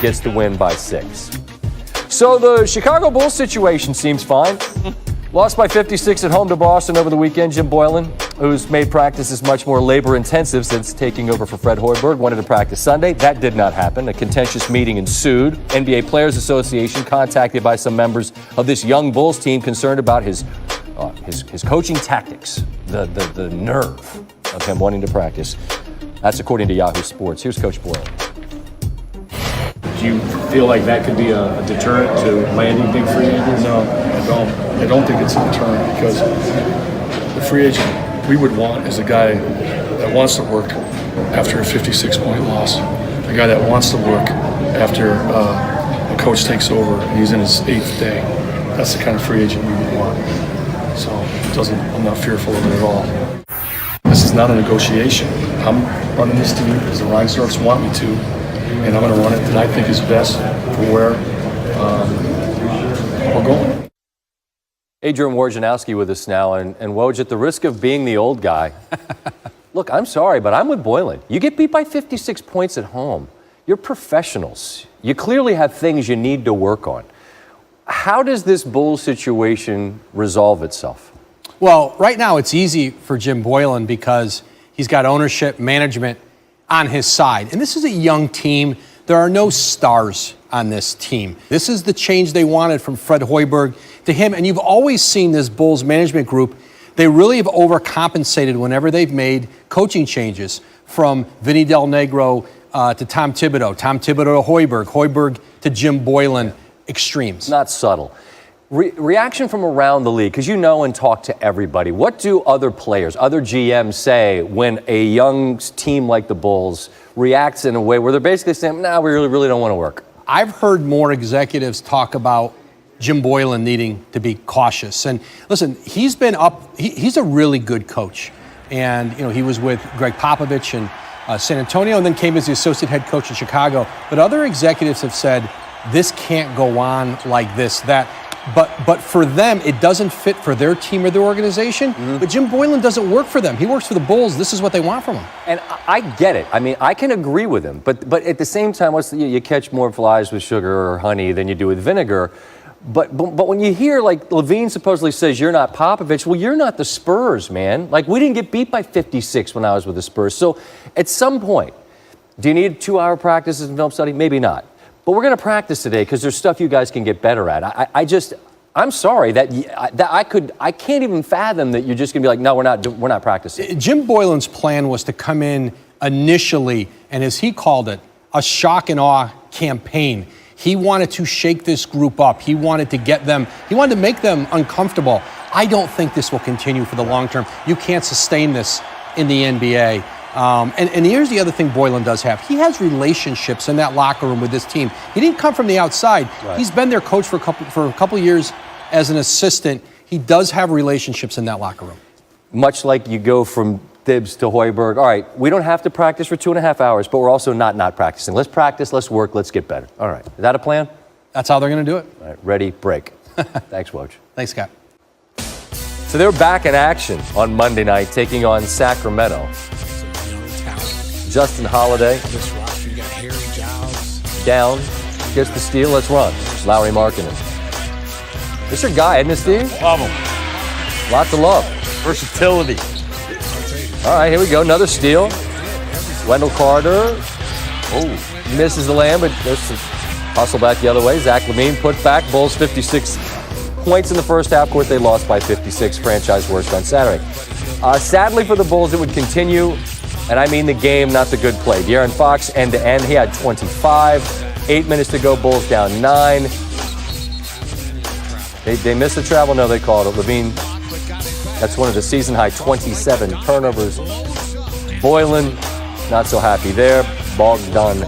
gets the win by 6. So the Chicago Bulls situation seems fine. Lost by 56 at home to Boston over the weekend. Jim Boylan, who's made practices much more labor-intensive since taking over for Fred Hoiberg, wanted to practice Sunday. That did not happen. A contentious meeting ensued. NBA Players Association contacted by some members of this young Bulls team concerned about his coaching tactics, the nerve of him wanting to practice. That's according to Yahoo Sports. Here's Coach Boylan. Do you feel like that could be a deterrent to landing big free agents? No, I don't. I don't think it's a deterrent because the free agent we would want is a guy that wants to work after a 56-point loss, a guy that wants to work after a coach takes over and he's in his 8th day. That's the kind of free agent we would want. So I'm not fearful of it at all. This is not a negotiation. I'm running this team as the Reinsdorfs want me to. And I'm going to run it that I think is best for where we're going. Adrian Wojnarowski with us now. And Woj, at the risk of being the old guy, look, I'm sorry, but I'm with Boylan. You get beat by 56 points at home. You're professionals. You clearly have things you need to work on. How does this Bulls situation resolve itself? Well, right now it's easy for Jim Boylan because he's got ownership, management on his side. And this is a young team. There are no stars on this team. This is the change they wanted from Fred Hoiberg to him. And you've always seen this Bulls management group, they really have overcompensated whenever they've made coaching changes, from Vinny Del Negro to Tom Thibodeau to Hoiberg, Hoiberg to Jim Boylan. Extremes. Not subtle. Reaction from around the league, because you know and talk to everybody. What do other players, other GMs say when a young team like the Bulls reacts in a way where they're basically saying, nah, we really don't want to work? I've heard more executives talk about Jim Boylan needing to be cautious. And listen, he's been up, he's a really good coach. And, you know, he was with Greg Popovich in San Antonio and then came as the associate head coach in Chicago. But other executives have said, this can't go on like this, that. But for them, it doesn't fit for their team or their organization. Mm-hmm. But Jim Boylan doesn't work for them. He works for the Bulls. This is what they want from him. And I get it. I mean, I can agree with him. But at the same time, you catch more flies with sugar or honey than you do with vinegar. But when you hear, like, Levine supposedly says you're not Popovich, well, you're not the Spurs, man. Like, we didn't get beat by 56 when I was with the Spurs. So at some point, do you need 2-hour practices in film study? Maybe not. But we're going to practice today because there's stuff you guys can get better at. I'm sorry that I can't even fathom that you're just going to be like, no, we're not practicing. Jim Boylan's plan was to come in initially, and as he called it, a shock and awe campaign. He wanted to shake this group up. He wanted to make them uncomfortable. I don't think this will continue for the long term. You can't sustain this in the NBA. And here's the other thing Boylan does have. He has relationships in that locker room with this team. He didn't come from the outside. Right. He's been their coach for a couple years as an assistant. He does have relationships in that locker room. Much like you go from Thibs to Hoiberg. All right, we don't have to practice for 2.5 hours, but we're also not practicing. Let's practice, let's work, let's get better. All right, is that a plan? That's how they're going to do it. All right, ready, break. Thanks, Woj. Thanks, Scott. So they're back in action on Monday night, taking on Sacramento. Justin Holiday down, gets the steal, let's run. Lowry Markkinen. This your guy, isn't it, Steve? Love him. Lots of love. Versatility. All right, here we go, another steal. Wendell Carter, misses the layup, but there's some hustle back the other way. Zach LaVine put back, Bulls 56 points in the first half. Of course, they lost by 56, franchise worst on Saturday. Sadly for the Bulls, it would continue. And I mean the game, not the good play. De'Aaron Fox, end-to-end, he had 25. 8 minutes to go, Bulls down 9. They missed the travel? No, they called it. LaVine, that's one of the season-high 27 turnovers. Boylan, not so happy there. Bogdan